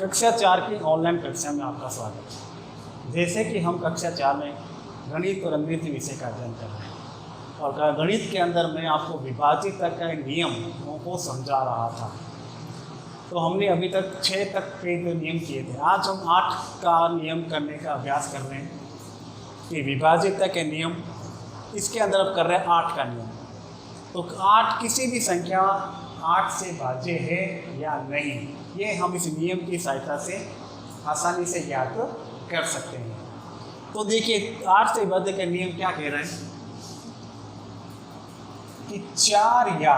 कक्षा 4 की ऑनलाइन कक्षा में आपका स्वागत है। जैसे कि हम कक्षा 4 में गणित और अंग्रेजी विषय का अध्ययन कर रहे हैं और गणित के अंदर मैं आपको विभाजित का नियमों को समझा रहा था। तो हमने अभी तक 6 तक के नियम किए थे। आज हम 8 का नियम करने का अभ्यास कर रहे हैं कि विभाजित के नियम, इसके अंदर अब कर रहे हैं 8 का नियम। तो 8 किसी भी संख्या 8 से भाज्य है या नहीं, ये हम इस नियम की सहायता से आसानी से ज्ञात कर सकते हैं। तो देखिए 8 से भाज्य का नियम क्या कह रहा है कि 4 या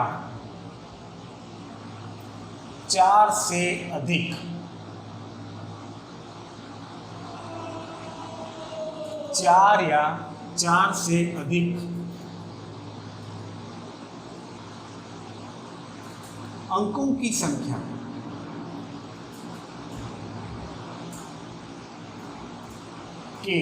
4 से अधिक 4 या 4 से अधिक अंकों की संख्या के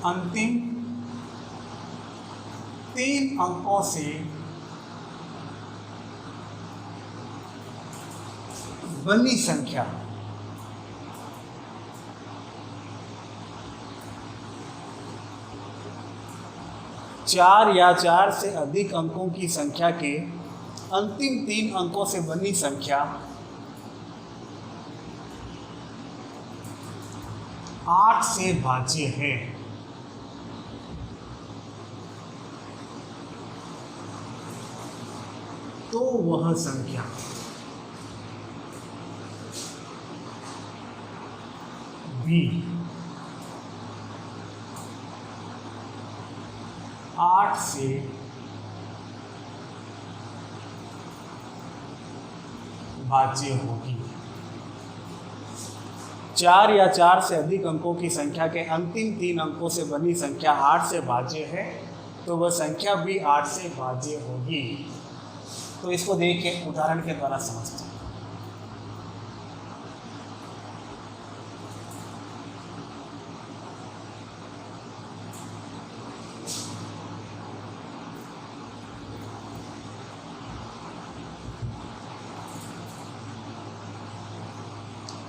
अंतिम 3 अंकों से बनी संख्या चार या 4 से अधिक अंकों की संख्या के अंतिम 3 अंकों से बनी संख्या 8 से भाज्य है। तो वह संख्या भी 8 से भाज्य होगी। 4 या 4 से अधिक अंकों की संख्या के अंतिम 3 अंकों से बनी संख्या 8 से भाज्य है, तो वह संख्या भी 8 से भाज्य होगी। तो इसको देखिए उदाहरण के द्वारा समझते हैं।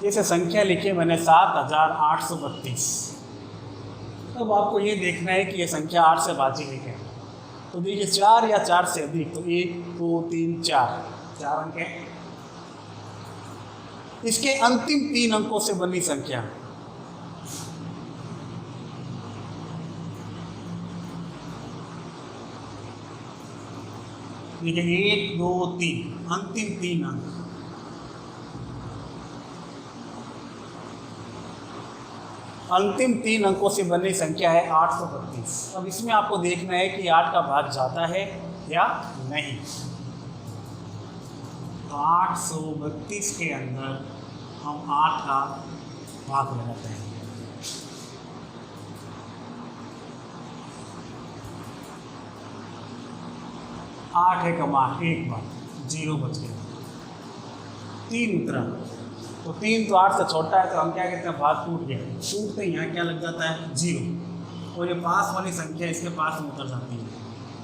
जैसे संख्या लिखी मैंने 7832। अब आपको ये देखना है कि ये संख्या 8 से भाज्य है क्या। तो देखिए 4 या 4 से अधिक, तो 1 2 3 4 अंक है। इसके अंतिम 3 अंकों से बनी संख्या देखिए 1 2 3 अंतिम 3 अंक, अंतिम 3 अंकों से बनी संख्या है 832। अब इसमें आपको देखना है कि 8 का भाग जाता है या नहीं। 832 के अंदर हम 8 का भाग लगाते हैं। आठ है कमा एक बार 0 बच गया, 3 उतरा। तो 3 तो 8 से छोटा है, तो हम क्या कहते हैं भाग टूट गया। टूटते ही यहाँ क्या लग जाता है 0, और ये पास वाली संख्या इसके पास में उतर जाती है।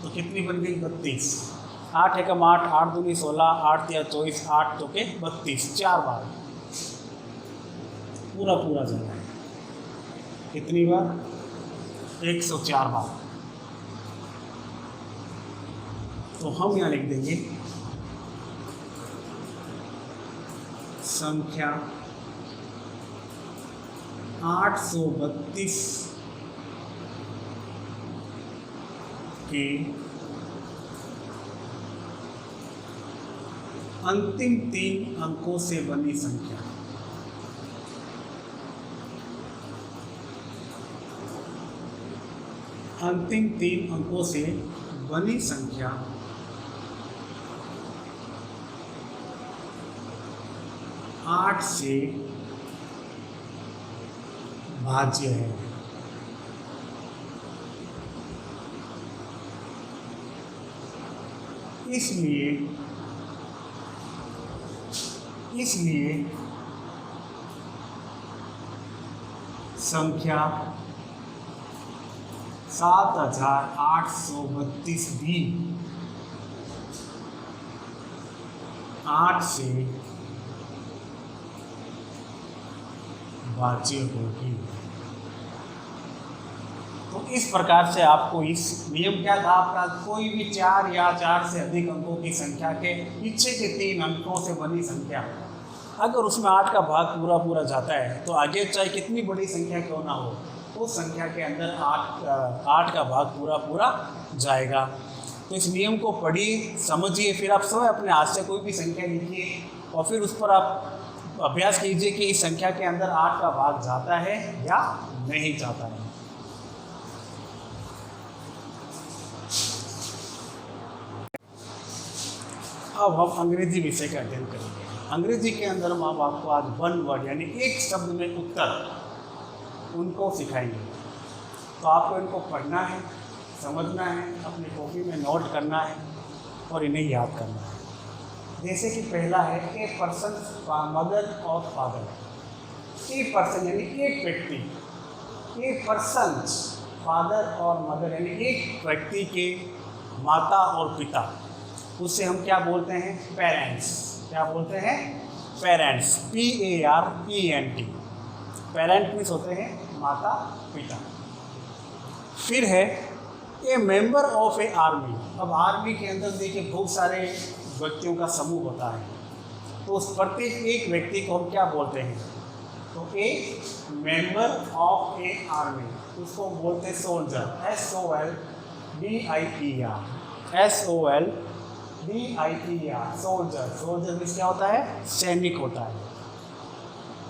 तो कितनी बन गई 32। 8 एकम 8, 8 दूनी 16, 8 या 24, 8 तो के 32, 4 बार पूरा जाता है। कितनी बार 104 बार। तो हम यहाँ लिख देंगे संख्या 832 के अंतिम 3 अंकों से बनी संख्या अंतिम 3 अंकों से बनी संख्या 8 से भाज्य है। इसलिए संख्या 7,832 दिन 8 से बाची होगी। तो इस प्रकार से आपको इस नियम क्या था आपका, कोई भी 4 या 4 से अधिक अंकों की संख्या के पीछे के 3 अंकों से बनी संख्या अगर उसमें 8 का भाग पूरा पूरा जाता है तो आगे चाहे कितनी बड़ी संख्या क्यों ना हो उस संख्या के अंदर 8 का भाग पूरा पूरा जाएगा। तो इस नियम को पढ़िए, समझिए, फिर आप स्वयं अपने हाथ से कोई भी संख्या लिखिए और फिर उस पर आप अभ्यास कीजिए कि इस संख्या के अंदर 8 का भाग जाता है या नहीं जाता है। अब हम अंग्रेजी विषय का अध्ययन करेंगे। अंग्रेजी के अंदर हम आपको आज 1 वर्ड यानी एक शब्द में उत्तर उनको सिखाएंगे। तो आपको इनको पढ़ना है, समझना है, अपनी कॉपी में नोट करना है और इन्हें याद करना है। जैसे कि पहला है ए पर्सन मदर और फादर। ए पर्सन यानी एक व्यक्ति, ए पर्सन फादर और मदर यानी एक व्यक्ति के माता और पिता, उससे हम क्या बोलते हैं, पेरेंट्स। क्या बोलते हैं, पेरेंट्स, PARENT। पेरेंट मीन्स होते हैं माता पिता। फिर है ए मेंबर ऑफ ए आर्मी। अब आर्मी के अंदर देखिए बहुत सारे व्यक्तियों का समूह होता है, तो उस प्रत्येक एक व्यक्ति को हम क्या बोलते हैं, तो ए मेंबर ऑफ ए आर्मी उसको बोलते हैं soldier, SOLDIER, soldier. Soldier means क्या होता है, सैनिक होता है।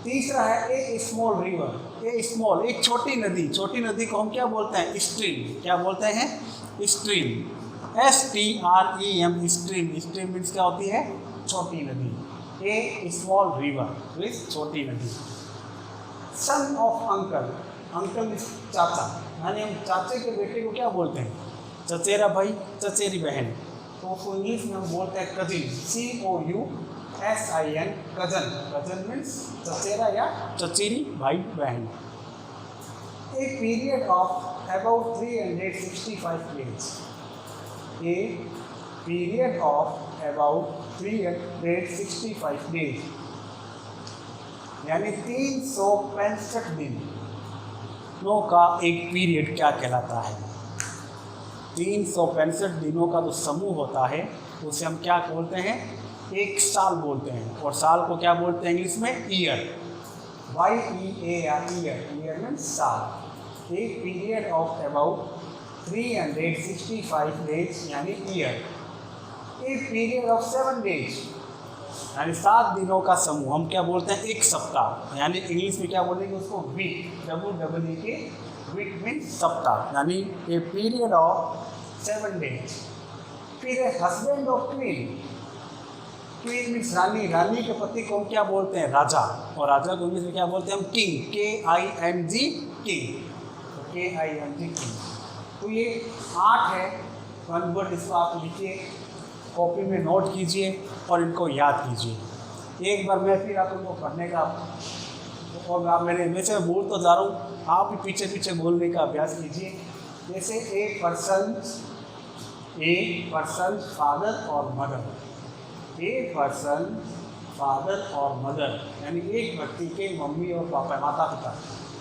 तीसरा है ए स्मॉल रिवर। ए स्मॉल एक छोटी नदी, छोटी नदी को हम क्या बोलते हैं, स्ट्रीम। क्या बोलते हैं, stream, STREM, stream. Stream means क्या होती है, छोटी नदी। ए स्मॉल रिवर मीन्स छोटी नदी। Son of uncle, uncle means चाचा, यानी हम चाचे के बेटे को क्या बोलते हैं, चचेरा भाई, चचेरी बहन। तो उसको इंग्लिश में हम बोलते हैं cousin, COUSIN, cousin. Cousin means चचेरा या चचेरी भाई बहन। A period of about 365 days. A period of about 365 days यानी 365 दिनों का एक पीरियड क्या कहलाता है। 365 दिनों का जो समूह होता है उसे हम क्या बोलते हैं, एक साल बोलते हैं। और साल को क्या बोलते हैं इंग्लिश में, ईयर, YEAR, ईयर मीन्स साल। एक पीरियड ऑफ अबाउट 365 डेज यानी ईयर। एक पीरियड ऑफ 7 डेज यानी 7 दिनों का समूह हम क्या बोलते हैं, एक सप्ताह, यानी इंग्लिश में क्या बोलेंगे उसको, वीक, WEEK, वीक मीन्स सप्ताह, यानी ए पीरियड ऑफ 7 डेज। फिर है husband of queen. Queen means रानी, रानी के पति को हम क्या बोलते हैं, राजा। और राजा को इंग्लिश में क्या बोलते हैं हम, king, KING, king, KING, king. तो ये 8 है 1 वर्ड, इसको आप लिखिए, कॉपी में नोट कीजिए और इनको याद कीजिए। एक बार मैं फिर आप उनको पढ़ने का, और आप मैंने वैसे बोल तो जा रहा हूँ, आप भी पीछे पीछे बोलने का अभ्यास कीजिए। जैसे ए पर्सन फादर और मदर। ए पर्सन फादर और मदर यानी एक व्यक्ति के मम्मी और पापा, माता पिता,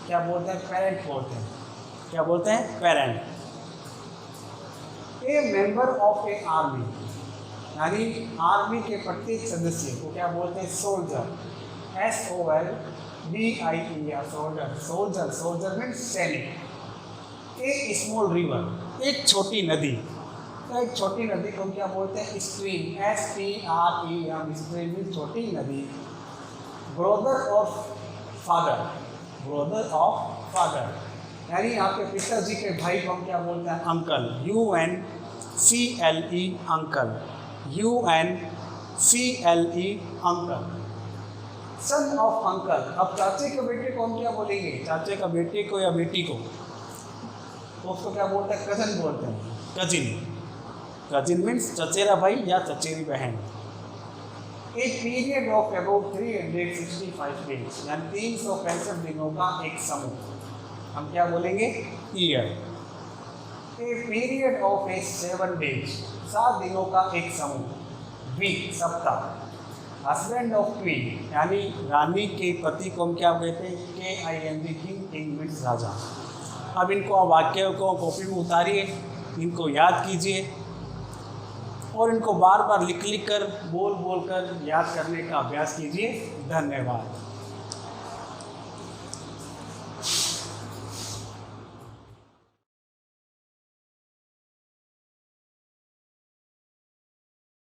क्या बोलते हैं, पेरेंट बोलते हैं। क्या बोलते हैं, parent. A member of A army यानी आर्मी के प्रत्येक सदस्य को क्या बोलते हैं, soldier, SOLDIER, soldier. Soldier, soldier means सैनिक। ए स्मॉल रिवर, एक छोटी नदी, एक छोटी नदी को हम क्या बोलते हैं, स्ट्रीम, STREM, स्ट्रीम मीन्स छोटी नदी। Brother of father, brother of father यानी आपके पिताजी के भाई को हम क्या बोलते हैं, uncle, UNCLE, uncle, UNCLE, uncle. Son of uncle, अब चाचे के बेटे को हम क्या बोलेंगे, चाचे का बेटे को या बेटी को, तो उसको क्या बोलते हैं, कजन बोलते हैं, कजिन। कजिन मीन्स चचेरा भाई या चचेरी बहन। एक पीरियड ऑफ अबाउट 365 डेज यानी 365 दिनों का एक समूह हम क्या बोलेंगे, year. A period of A 7 days, 7 दिनों का एक समूह, वीक सप्ताह। हस्बैंड ऑफ क्वीन यानी रानी के पति को हम क्या कहते हैं, KING, किंग, किंग मीन्स राजा। अब इनको आप वाक्य को कॉपी में उतारिए, इनको याद कीजिए और इनको बार बार लिख लिख कर, बोल बोल कर याद करने का अभ्यास कीजिए। धन्यवाद।